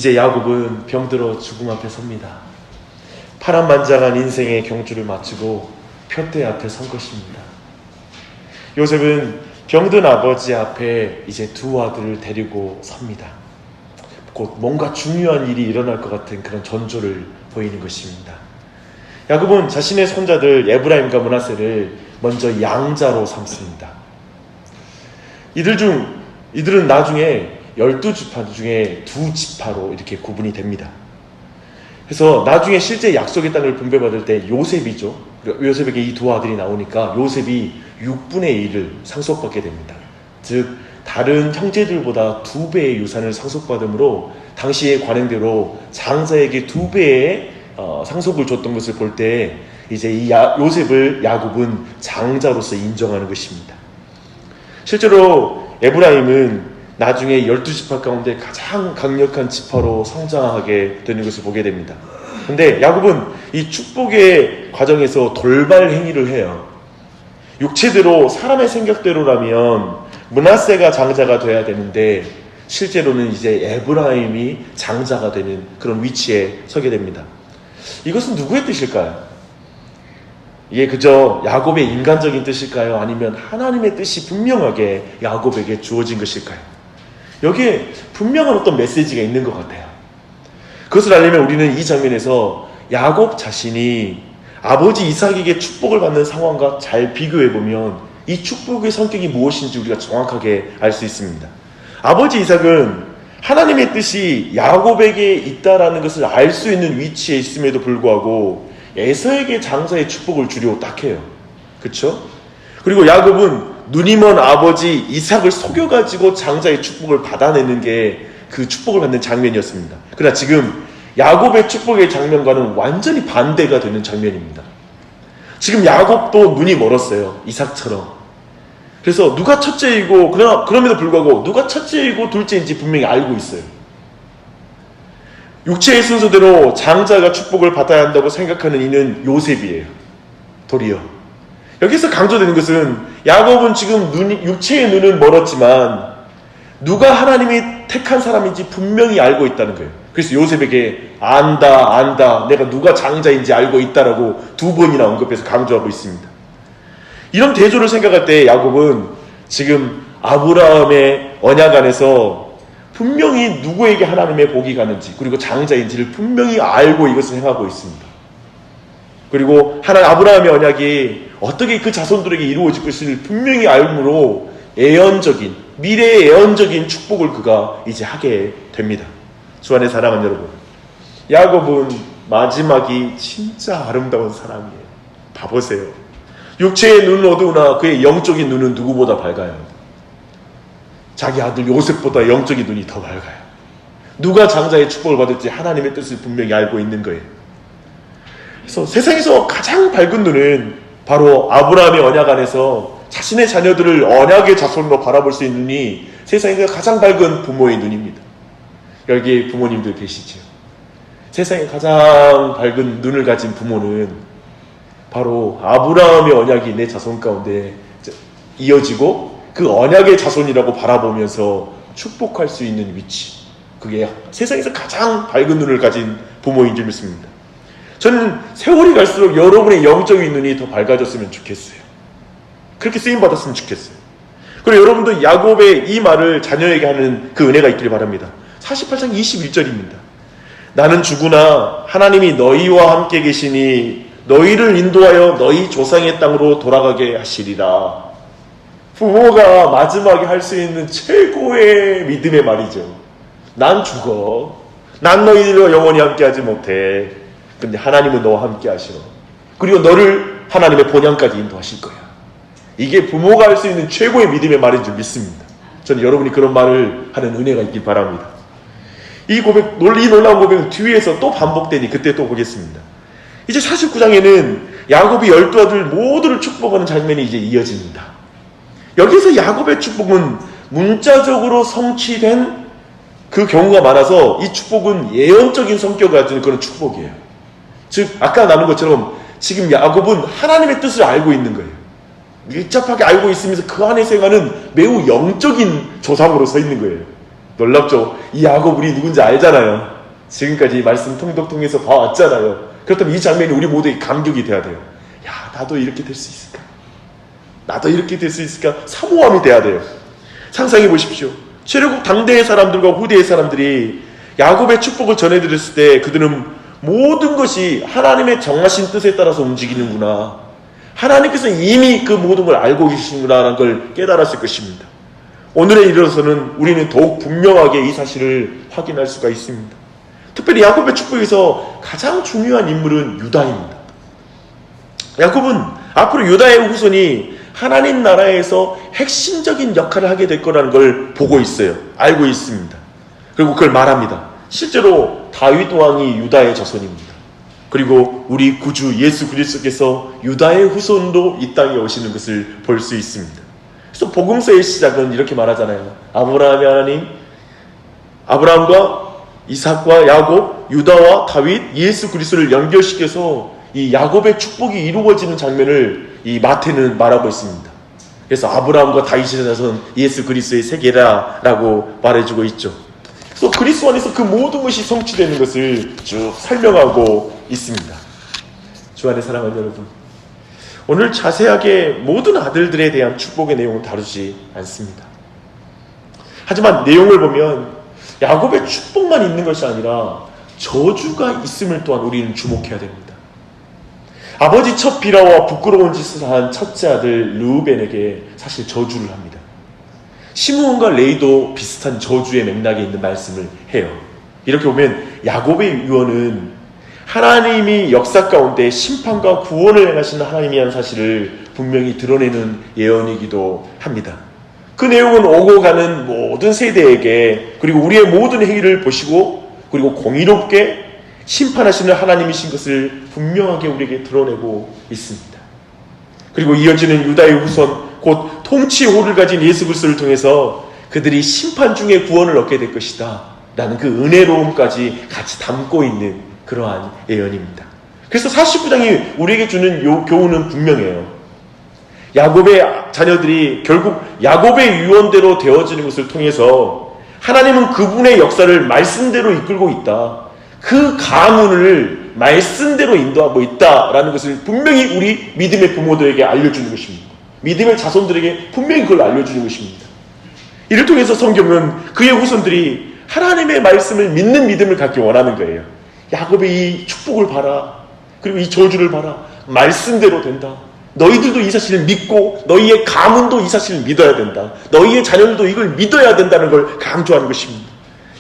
이제 야곱은 병들어 죽음 앞에 섭니다. 파란만장한 인생의 경주를 마치고 표대 앞에 선 것입니다. 요셉은 병든 아버지 앞에 이제 두 아들을 데리고 섭니다. 곧 뭔가 중요한 일이 일어날 것 같은 그런 전조를 보이는 것입니다. 야곱은 자신의 손자들 에브라임과 므낫세를 먼저 양자로 삼습니다. 이들은 나중에 12지파 중에 2지파로 이렇게 구분이 됩니다. 그래서 나중에 실제 약속의 땅을 분배받을 때 요셉이죠. 요셉에게 이 두 아들이 나오니까 요셉이 6분의 1을 상속받게 됩니다. 즉 다른 형제들보다 2배의 유산을 상속받으므로 당시의 관행대로 장자에게 2배의 상속을 줬던 것을 볼 때 이제 이 요셉을 야곱은 장자로서 인정하는 것입니다. 실제로 에브라임은 나중에 12지파 가운데 가장 강력한 지파로 성장하게 되는 것을 보게 됩니다. 근데 야곱은 이 축복의 과정에서 돌발 행위를 해요. 육체대로 사람의 생각대로라면 므낫세가 장자가 돼야 되는데 실제로는 이제 에브라임이 장자가 되는 그런 위치에 서게 됩니다. 이것은 누구의 뜻일까요? 이게 그저 야곱의 인간적인 뜻일까요? 아니면 하나님의 뜻이 분명하게 야곱에게 주어진 것일까요? 여기에 분명한 어떤 메시지가 있는 것 같아요. 그것을 알려면 우리는 이 장면에서 야곱 자신이 아버지 이삭에게 축복을 받는 상황과 잘 비교해보면 이 축복의 성격이 무엇인지 우리가 정확하게 알 수 있습니다. 아버지 이삭은 하나님의 뜻이 야곱에게 있다라는 것을 알 수 있는 위치에 있음에도 불구하고 에서에게 장자의 축복을 주려고 딱 해요. 그렇죠? 그리고 야곱은 눈이 먼 아버지 이삭을 속여가지고 장자의 축복을 받아내는 게 그 축복을 받는 장면이었습니다. 그러나 지금 야곱의 축복의 장면과는 완전히 반대가 되는 장면입니다. 지금 야곱도 눈이 멀었어요. 이삭처럼. 그래서 누가 첫째이고 그럼에도 불구하고 누가 첫째이고 둘째인지 분명히 알고 있어요. 육체의 순서대로 장자가 축복을 받아야 한다고 생각하는 이는 요셉이에요. 도리어. 여기서 강조되는 것은 야곱은 지금 육체의 눈은 멀었지만 누가 하나님이 택한 사람인지 분명히 알고 있다는 거예요. 그래서 요셉에게 안다 내가 누가 장자인지 알고 있다라고 2번이나 언급해서 강조하고 있습니다. 이런 대조를 생각할 때 야곱은 지금 아브라함의 언약 안에서 분명히 누구에게 하나님의 복이 가는지 그리고 장자인지를 분명히 알고 이것을 행하고 있습니다. 그리고 아브라함의 언약이 어떻게 그 자손들에게 이루어질 것을 분명히 알므로 미래의 예언적인 축복을 그가 이제 하게 됩니다. 주 안에 사랑하는 여러분, 야곱은 마지막이 진짜 아름다운 사람이에요. 봐보세요. 육체의 눈은 어두우나 그의 영적인 눈은 누구보다 밝아요. 자기 아들 요셉보다 영적인 눈이 더 밝아요. 누가 장자의 축복을 받을지 하나님의 뜻을 분명히 알고 있는 거예요. 그래서 세상에서 가장 밝은 눈은 바로 아브라함의 언약 안에서 자신의 자녀들을 언약의 자손으로 바라볼 수 있는 눈이 세상에서 가장 밝은 부모의 눈입니다. 여기에 부모님들 계시죠. 세상에 가장 밝은 눈을 가진 부모는 바로 아브라함의 언약이 내 자손 가운데 이어지고 그 언약의 자손이라고 바라보면서 축복할 수 있는 위치, 그게 세상에서 가장 밝은 눈을 가진 부모인 줄 믿습니다. 저는 세월이 갈수록 여러분의 영적인 눈이 더 밝아졌으면 좋겠어요. 그렇게 쓰임받았으면 좋겠어요. 그리고 여러분도 야곱의 이 말을 자녀에게 하는 그 은혜가 있기를 바랍니다. 48장 21절입니다. 나는 주구나 하나님이 너희와 함께 계시니 너희를 인도하여 너희 조상의 땅으로 돌아가게 하시리라. 부모가 마지막에 할 수 있는 최고의 믿음의 말이죠. 난 죽어. 난 너희들과 영원히 함께하지 못해. 근데 하나님은 너와 함께 하시오. 그리고 너를 하나님의 본향까지 인도하실 거야. 이게 부모가 할 수 있는 최고의 믿음의 말인 줄 믿습니다. 저는 여러분이 그런 말을 하는 은혜가 있길 바랍니다. 이 놀라운 고백은 뒤에서 또 반복되니 그때 또 보겠습니다. 이제 49장에는 야곱이 12아들 모두를 축복하는 장면이 이제 이어집니다. 여기서 야곱의 축복은 문자적으로 성취된 그 경우가 많아서 이 축복은 예언적인 성격을 가진 그런 축복이에요. 즉 아까 나눈 것처럼 지금 야곱은 하나님의 뜻을 알고 있는 거예요. 밀접하게 알고 있으면서 그 안에 생활은 매우 영적인 조상으로 서 있는 거예요. 놀랍죠? 이 야곱 우리 누군지 알잖아요. 지금까지 말씀 통독통해서 봐왔잖아요. 그렇다면 이 장면이 우리 모두에게 감격이 돼야 돼요. 야, 나도 이렇게 될 수 있을까? 나도 이렇게 될 수 있을까? 사모함이 돼야 돼요. 상상해 보십시오. 최고국 당대의 사람들과 후대의 사람들이 야곱의 축복을 전해드렸을 때 그들은 모든 것이 하나님의 정하신 뜻에 따라서 움직이는구나, 하나님께서 이미 그 모든 걸 알고 계시는구나라는 걸 깨달았을 것입니다. 오늘에 이르러서는 우리는 더욱 분명하게 이 사실을 확인할 수가 있습니다. 특별히 야곱의 축복에서 가장 중요한 인물은 유다입니다. 야곱은 앞으로 유다의 후손이 하나님 나라에서 핵심적인 역할을 하게 될 거라는 걸 보고 있어요. 알고 있습니다. 그리고 그걸 말합니다. 실제로 다윗 왕이 유다의 자손입니다. 그리고 우리 구주 예수 그리스도께서 유다의 후손도 이 땅에 오시는 것을 볼 수 있습니다. 그래서 복음서의 시작은 이렇게 말하잖아요. 아브라함의 하나님, 아브라함과 이삭과 야곱, 유다와 다윗, 예수 그리스도를 연결시켜서 이 야곱의 축복이 이루어지는 장면을 이 마태는 말하고 있습니다. 그래서 아브라함과 다윗의 자손 예수 그리스도의 세계라라고 말해주고 있죠. 그래서 그리스도 안에서 그 모든 것이 성취되는 것을 쭉 설명하고 있습니다. 주 안에 사랑하는 여러분, 오늘 자세하게 모든 아들들에 대한 축복의 내용은 다루지 않습니다. 하지만 내용을 보면 야곱의 축복만 있는 것이 아니라 저주가 있음을 또한 우리는 주목해야 됩니다. 아버지 첫 비라와 부끄러운 짓을 한 첫째 아들 르우벤에게 사실 저주를 합니다. 시므온과 레이도 비슷한 저주의 맥락에 있는 말씀을 해요. 이렇게 보면 야곱의 유언은 하나님이 역사 가운데 심판과 구원을 행하시는 하나님이라는 사실을 분명히 드러내는 예언이기도 합니다. 그 내용은 오고 가는 모든 세대에게, 그리고 우리의 모든 행위를 보시고 그리고 공의롭게 심판하시는 하나님이신 것을 분명하게 우리에게 드러내고 있습니다. 그리고 이어지는 유다의 후손, 곧 통치의 호를 가진 예수 그리스도를 통해서 그들이 심판 중에 구원을 얻게 될 것이다 라는 그 은혜로움까지 같이 담고 있는 그러한 예언입니다. 그래서 49장이 우리에게 주는 교훈은 분명해요. 야곱의 자녀들이 결국 야곱의 유언대로 되어지는 것을 통해서 하나님은 그분의 역사를 말씀대로 이끌고 있다, 그 가문을 말씀대로 인도하고 있다라는 것을 분명히 우리 믿음의 부모들에게 알려주는 것입니다. 믿음의 자손들에게 분명히 그걸 알려주는 것입니다. 이를 통해서 성경은 그의 후손들이 하나님의 말씀을 믿는 믿음을 갖기 원하는 거예요. 야곱의 이 축복을 봐라, 그리고 이 저주를 봐라, 말씀대로 된다. 너희들도 이 사실을 믿고 너희의 가문도 이 사실을 믿어야 된다. 너희의 자녀들도 이걸 믿어야 된다는 걸 강조하는 것입니다.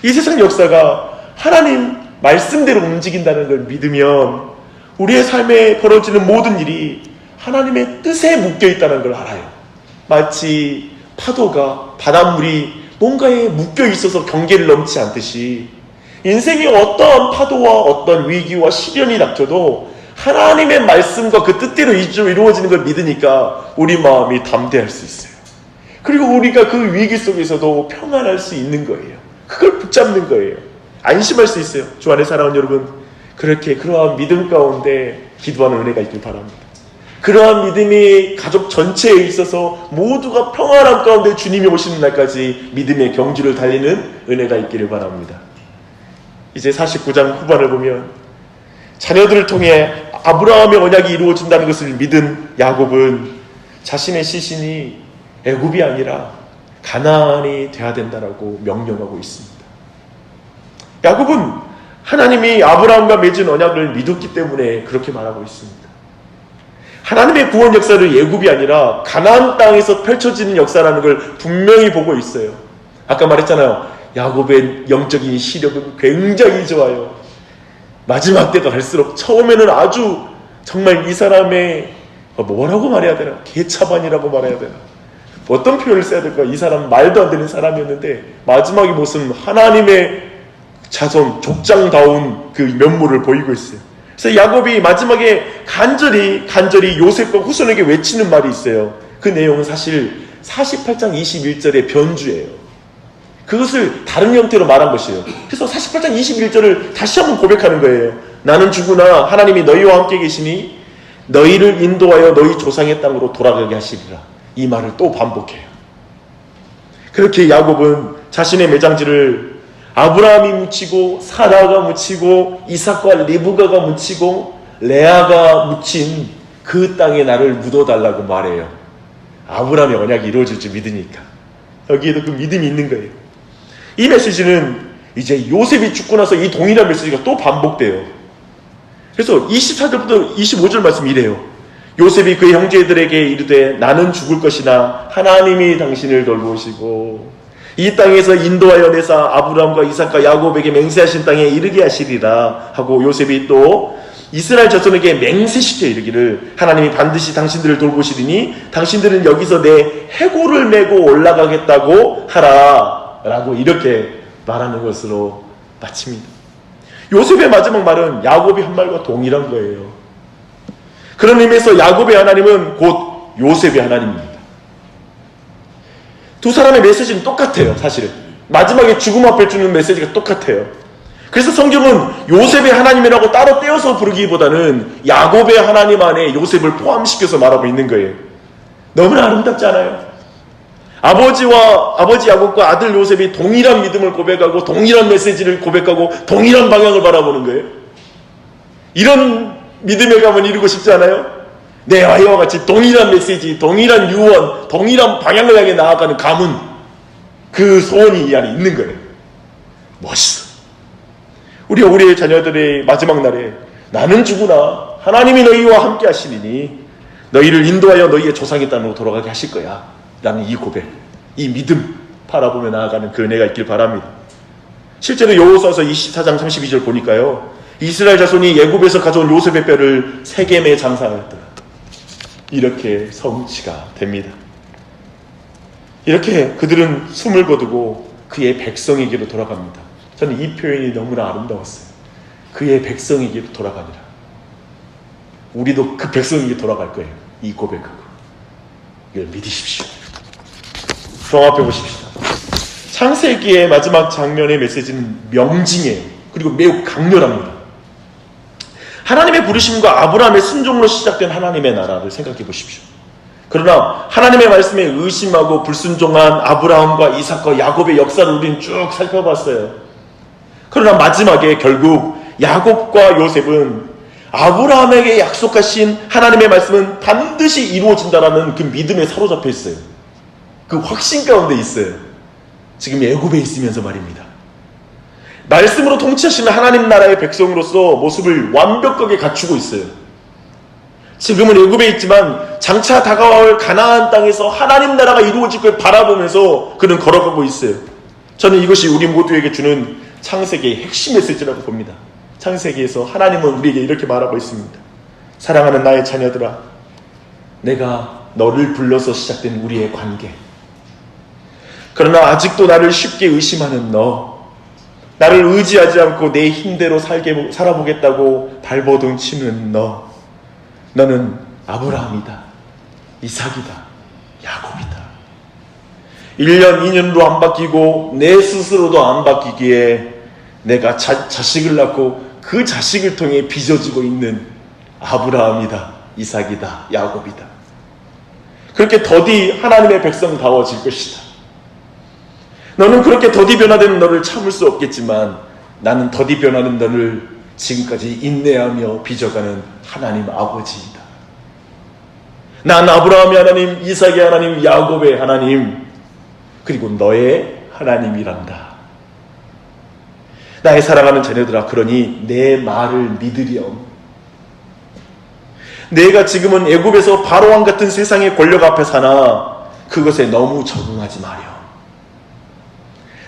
이 세상 역사가 하나님 말씀대로 움직인다는 걸 믿으면 우리의 삶에 벌어지는 모든 일이 하나님의 뜻에 묶여있다는 걸 알아요. 마치 파도가 바닷물이 뭔가에 묶여있어서 경계를 넘지 않듯이 인생의 어떠한 파도와 어떤 위기와 시련이 닥쳐도 하나님의 말씀과 그 뜻대로 이루어지는 걸 믿으니까 우리 마음이 담대할 수 있어요. 그리고 우리가 그 위기 속에서도 평안할 수 있는 거예요. 그걸 붙잡는 거예요. 안심할 수 있어요. 주 안에 사랑하는 여러분, 그렇게 그러한 믿음 가운데 기도하는 은혜가 있길 바랍니다. 그러한 믿음이 가족 전체에 있어서 모두가 평안함 가운데 주님이 오시는 날까지 믿음의 경주를 달리는 은혜가 있기를 바랍니다. 이제 49장 후반을 보면 자녀들을 통해 아브라함의 언약이 이루어진다는 것을 믿은 야곱은 자신의 시신이 애굽이 아니라 가나안이 돼야 된다라고 명령하고 있습니다. 야곱은 하나님이 아브라함과 맺은 언약을 믿었기 때문에 그렇게 말하고 있습니다. 하나님의 구원 역사를 애굽이 아니라 가나안 땅에서 펼쳐지는 역사라는 걸 분명히 보고 있어요. 아까 말했잖아요. 야곱의 영적인 시력은 굉장히 좋아요. 마지막 때가 갈수록 처음에는 아주 정말 이 사람의 뭐라고 말해야 되나, 개차반이라고 말해야 되나, 어떤 표현을 써야 될까, 이 사람 말도 안 되는 사람이었는데 마지막에 무슨 하나님의 자손 족장다운 그 면모를 보이고 있어요. 그래서 야곱이 마지막에 간절히 요셉과 후손에게 외치는 말이 있어요. 그 내용은 사실 48장 21절의 변주예요. 그것을 다른 형태로 말한 것이에요. 그래서 48장 21절을 다시 한번 고백하는 거예요. 나는 죽으나 하나님이 너희와 함께 계시니 너희를 인도하여 너희 조상의 땅으로 돌아가게 하시리라. 이 말을 또 반복해요. 그렇게 야곱은 자신의 매장지를 아브라함이 묻히고 사라가 묻히고 이삭과 리브가가 묻히고 레아가 묻힌 그 땅에 나를 묻어달라고 말해요. 아브라함의 언약이 이루어질 줄 믿으니까. 여기에도 그 믿음이 있는 거예요. 이 메시지는 이제 요셉이 죽고 나서 이 동일한 메시지가 또 반복돼요. 그래서 24절부터 25절 말씀이 이래요. 요셉이 그의 형제들에게 이르되 나는 죽을 것이나 하나님이 당신을 돌보시고 이 땅에서 인도하여 내사 아브라함과 이삭과 야곱에게 맹세하신 땅에 이르게 하시리라 하고 요셉이 또 이스라엘 자손에게 맹세시켜 이르기를 하나님이 반드시 당신들을 돌보시리니 당신들은 여기서 내 해골을 메고 올라가겠다고 하라 라고 이렇게 말하는 것으로 마칩니다. 요셉의 마지막 말은 야곱이 한 말과 동일한 거예요. 그런 의미에서 야곱의 하나님은 곧 요셉의 하나님입니다. 두 사람의 메시지는 똑같아요. 사실은 마지막에 죽음 앞에 주는 메시지가 똑같아요. 그래서 성경은 요셉의 하나님이라고 따로 떼어서 부르기보다는 야곱의 하나님 안에 요셉을 포함시켜서 말하고 있는 거예요. 너무나 아름답지 않아요? 아버지 야곱과 아들 요셉이 동일한 믿음을 고백하고 동일한 메시지를 고백하고 동일한 방향을 바라보는 거예요. 이런 믿음의 가문을 이루고 싶지 않아요? 내 아이와 같이 동일한 메시지, 동일한 유언, 동일한 방향을 향해 나아가는 가문, 그 소원이 이 안에 있는 거예요. 멋있어. 우리가 우리의 자녀들의 마지막 날에 나는 죽으나 하나님이 너희와 함께 하시리니 너희를 인도하여 너희의 조상의 땅으로 돌아가게 하실 거야 라는 이 고백, 이 믿음 바라보며 나아가는 그 은혜가 있길 바랍니다. 실제로 여호수아서 24장 32절 보니까요, 이스라엘 자손이 애굽에서 가져온 요셉의 뼈를 세겜에 장사하였더라. 이렇게 성취가 됩니다. 이렇게 그들은 숨을 거두고 그의 백성에게로 돌아갑니다. 저는 이 표현이 너무나 아름다웠어요. 그의 백성에게로 돌아가니라. 우리도 그 백성에게 돌아갈 거예요. 이 고백하고. 이걸 믿으십시오. 종합해 보십시다. 창세기의 마지막 장면의 메시지는 명징이에요. 그리고 매우 강렬합니다. 하나님의 부르심과 아브라함의 순종으로 시작된 하나님의 나라를 생각해 보십시오. 그러나 하나님의 말씀에 의심하고 불순종한 아브라함과 이삭과 야곱의 역사를 우리는 쭉 살펴봤어요. 그러나 마지막에 결국 야곱과 요셉은 아브라함에게 약속하신 하나님의 말씀은 반드시 이루어진다라는 그 믿음에 사로잡혀 있어요. 그 확신 가운데 있어요. 지금 애굽에 있으면서 말입니다. 말씀으로 통치하시는 하나님 나라의 백성으로서 모습을 완벽하게 갖추고 있어요. 지금은 애굽에 있지만 장차 다가올 가나안 땅에서 하나님 나라가 이루어질 걸 바라보면서 그는 걸어가고 있어요. 저는 이것이 우리 모두에게 주는 창세기의 핵심 메시지라고 봅니다. 창세기에서 하나님은 우리에게 이렇게 말하고 있습니다. 사랑하는 나의 자녀들아, 내가 너를 불러서 시작된 우리의 관계, 그러나 아직도 나를 쉽게 의심하는 너, 나를 의지하지 않고 내 힘대로 살아보겠다고 발버둥 치는 너, 너는 아브라함이다, 이삭이다, 야곱이다. 1년, 2년도 안 바뀌고 내 스스로도 안 바뀌기에 내가 자식을 낳고 그 자식을 통해 빚어지고 있는 아브라함이다, 이삭이다, 야곱이다. 그렇게 더디 하나님의 백성다워질 것이다. 너는 그렇게 더디 변화되는 너를 참을 수 없겠지만 나는 더디 변하는 너를 지금까지 인내하며 빚어가는 하나님 아버지이다. 난 아브라함의 하나님, 이삭의 하나님, 야곱의 하나님, 그리고 너의 하나님이란다. 나의 사랑하는 자녀들아, 그러니 내 말을 믿으렴. 내가 지금은 애굽에서 바로왕 같은 세상의 권력 앞에 사나 그것에 너무 적응하지 마렴.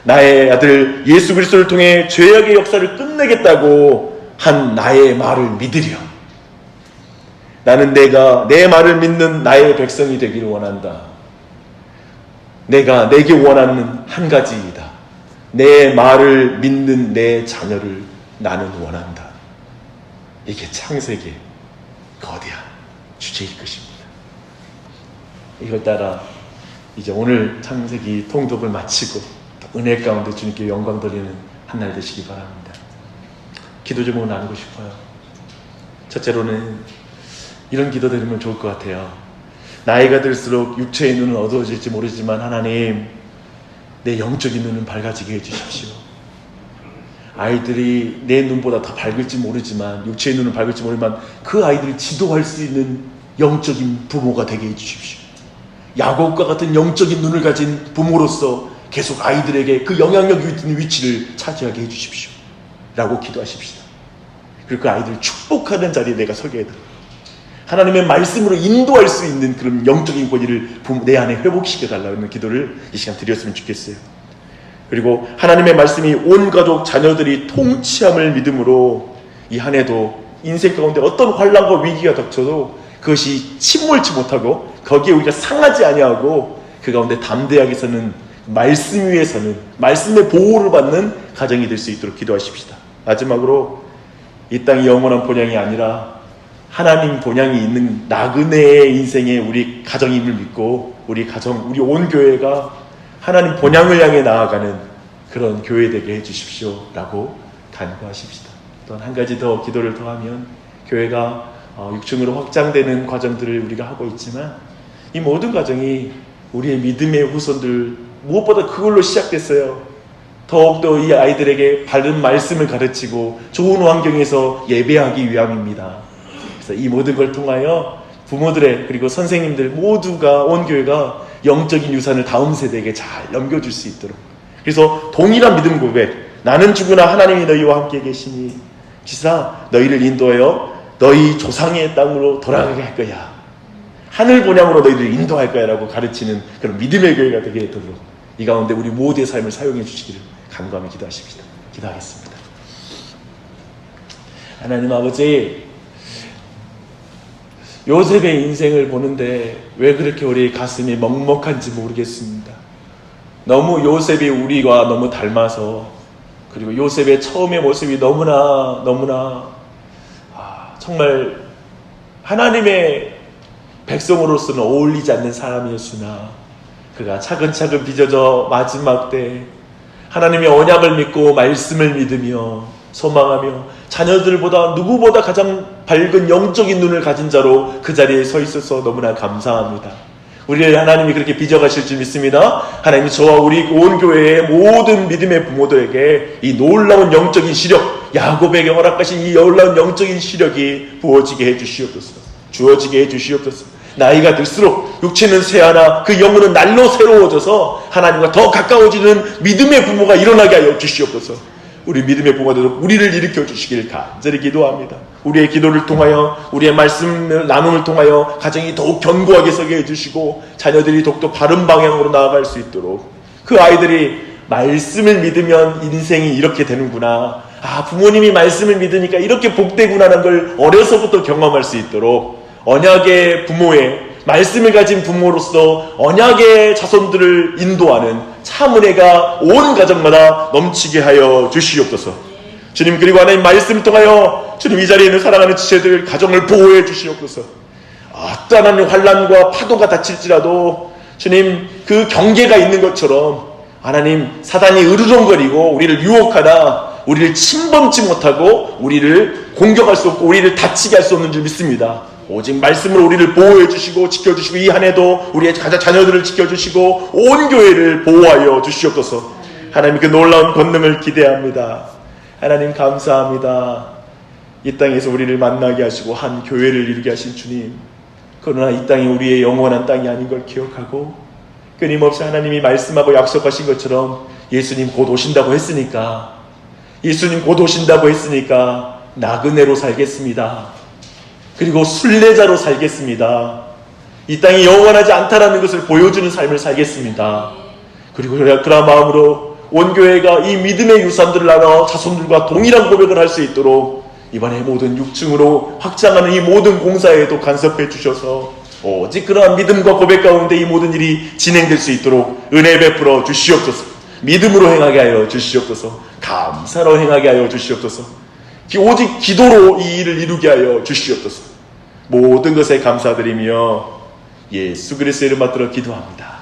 나의 아들 예수 그리스도를 통해 죄악의 역사를 끝내겠다고 한 나의 말을 믿으렴. 나는 내가 내 말을 믿는 나의 백성이 되기를 원한다. 내가 내게 원하는 한 가지이다. 내 말을 믿는 내 자녀를 나는 원한다. 이게 창세기의 거대한 주제일 것입니다. 이걸 따라 이제 오늘 창세기 통독을 마치고 은혜 가운데 주님께 영광 돌리는 한 날 되시기 바랍니다. 기도 제목을 나누고 싶어요. 첫째로는 이런 기도 드리면 좋을 것 같아요. 나이가 들수록 육체의 눈은 어두워질지 모르지만 하나님, 내 영적인 눈은 밝아지게 해주십시오. 아이들이 내 눈보다 더 밝을지 모르지만, 육체의 눈은 밝을지 모르지만 그 아이들을 지도할 수 있는 영적인 부모가 되게 해주십시오. 야곱과 같은 영적인 눈을 가진 부모로서 계속 아이들에게 그 영향력 있는 위치를 차지하게 해주십시오 라고 기도하십시다. 그리고 그 아이들을 축복하는 자리에 내가 서게 해드려 하나님의 말씀으로 인도할 수 있는 그런 영적인 권위를 내 안에 회복시켜달라는 기도를 이 시간 드렸으면 좋겠어요. 그리고 하나님의 말씀이 온 가족 자녀들이 통치함을 믿음으로 이 한 해도 인생 가운데 어떤 환난과 위기가 닥쳐도 그것이 침몰치 못하고 거기에 우리가 상하지 아니하고 그 가운데 담대하게 서는, 말씀 위에 서는, 말씀의 보호를 받는 가정이 될 수 있도록 기도하십시다. 마지막으로 이 땅이 영원한 본향이 아니라 하나님 본향이 있는 나그네의 인생에 우리 가정임을 믿고 우리 가정, 우리 온 교회가 하나님 본향을 향해 나아가는 그런 교회 되게 해주십시오 라고 간구하십시다. 또 한 가지 더 기도를 더하면 교회가 6층으로 확장되는 과정들을 우리가 하고 있지만 이 모든 과정이 우리의 믿음의 후손들 무엇보다 그걸로 시작됐어요. 더욱더 이 아이들에게 바른 말씀을 가르치고 좋은 환경에서 예배하기 위함입니다. 그래서 이 모든 걸 통하여 부모들의 그리고 선생님들 모두가 온 교회가 영적인 유산을 다음 세대에게 잘 넘겨줄 수 있도록, 그래서 동일한 믿음 고백, 나는 죽으나 하나님이 너희와 함께 계시니 기사 너희를 인도하여 너희 조상의 땅으로 돌아가게 할 거야, 하늘 본향으로 너희들을 인도할 거야 라고 가르치는 그런 믿음의 교회가 되게 되도록 이 가운데 우리 모두의 삶을 사용해 주시기를 간구하며 기도하십시다. 기도하겠습니다. 하나님 아버지, 요셉의 인생을 보는데 왜 그렇게 우리 가슴이 먹먹한지 모르겠습니다. 너무 요셉이 우리와 너무 닮아서, 그리고 요셉의 처음의 모습이 너무나 정말 하나님의 백성으로서는 어울리지 않는 사람이었으나 그가 차근차근 빚어져 마지막 때 하나님의 언약을 믿고 말씀을 믿으며 소망하며 자녀들보다 누구보다 가장 밝은 영적인 눈을 가진 자로 그 자리에 서 있어서 너무나 감사합니다. 우리를 하나님이 그렇게 빚어가실 줄 믿습니다. 하나님이 저와 우리 온 교회의 모든 믿음의 부모들에게 이 놀라운 영적인 시력, 야곱에게 허락하신 이 놀라운 영적인 시력이 부어지게 해주시옵소서. 주어지게 해주시옵소서. 나이가 들수록 육체는 쇠하나 그 영혼은 날로 새로워져서 하나님과 더 가까워지는 믿음의 부모가 일어나게 하여 주시옵소서. 우리 믿음의 부모들 우리를 일으켜 주시길 간절히 기도합니다. 우리의 기도를 통하여, 우리의 말씀을 나눔을 통하여 가정이 더욱 견고하게 서게 해주시고 자녀들이 더욱더 바른 방향으로 나아갈 수 있도록, 그 아이들이 말씀을 믿으면 인생이 이렇게 되는구나, 부모님이 말씀을 믿으니까 이렇게 복되구나라는 걸 어려서부터 경험할 수 있도록 언약의 부모의, 말씀을 가진 부모로서 언약의 자손들을 인도하는 참 은혜가 온 가정마다 넘치게 하여 주시옵소서. 주님, 그리고 하나님 말씀을 통하여 주님 이 자리에 있는 사랑하는 지체들 가정을 보호해 주시옵소서. 어떠한 하나님 환난과 파도가 닥칠지라도 주님 그 경계가 있는 것처럼 하나님 사단이 으르렁거리고 우리를 유혹하나 우리를 침범치 못하고 우리를 공격할 수 없고 우리를 다치게 할 수 없는 줄 믿습니다. 오직 말씀으로 우리를 보호해 주시고 지켜주시고 이 한 해도 우리의 가장 자녀들을 지켜주시고 온 교회를 보호하여 주시옵소서. 하나님 그 놀라운 권능을 기대합니다. 하나님 감사합니다. 이 땅에서 우리를 만나게 하시고 한 교회를 이루게 하신 주님, 그러나 이 땅이 우리의 영원한 땅이 아닌 걸 기억하고 끊임없이 하나님이 말씀하고 약속하신 것처럼 예수님 곧 오신다고 했으니까, 예수님 곧 오신다고 했으니까 나그네로 살겠습니다. 그리고 순례자로 살겠습니다. 이 땅이 영원하지 않다라는 것을 보여주는 삶을 살겠습니다. 그리고 그런 마음으로 온 교회가 이 믿음의 유산들을 나눠 자손들과 동일한 고백을 할 수 있도록 이번에 모든 6층으로 확장하는 이 모든 공사에도 간섭해 주셔서 오직 그러한 믿음과 고백 가운데 이 모든 일이 진행될 수 있도록 은혜 베풀어 주시옵소서. 믿음으로 행하게 하여 주시옵소서. 감사로 행하게 하여 주시옵소서. 오직 기도로 이 일을 이루게 하여 주시옵소서. 모든 것에 감사드리며 예수 그리스도의 이름 받들어 기도합니다.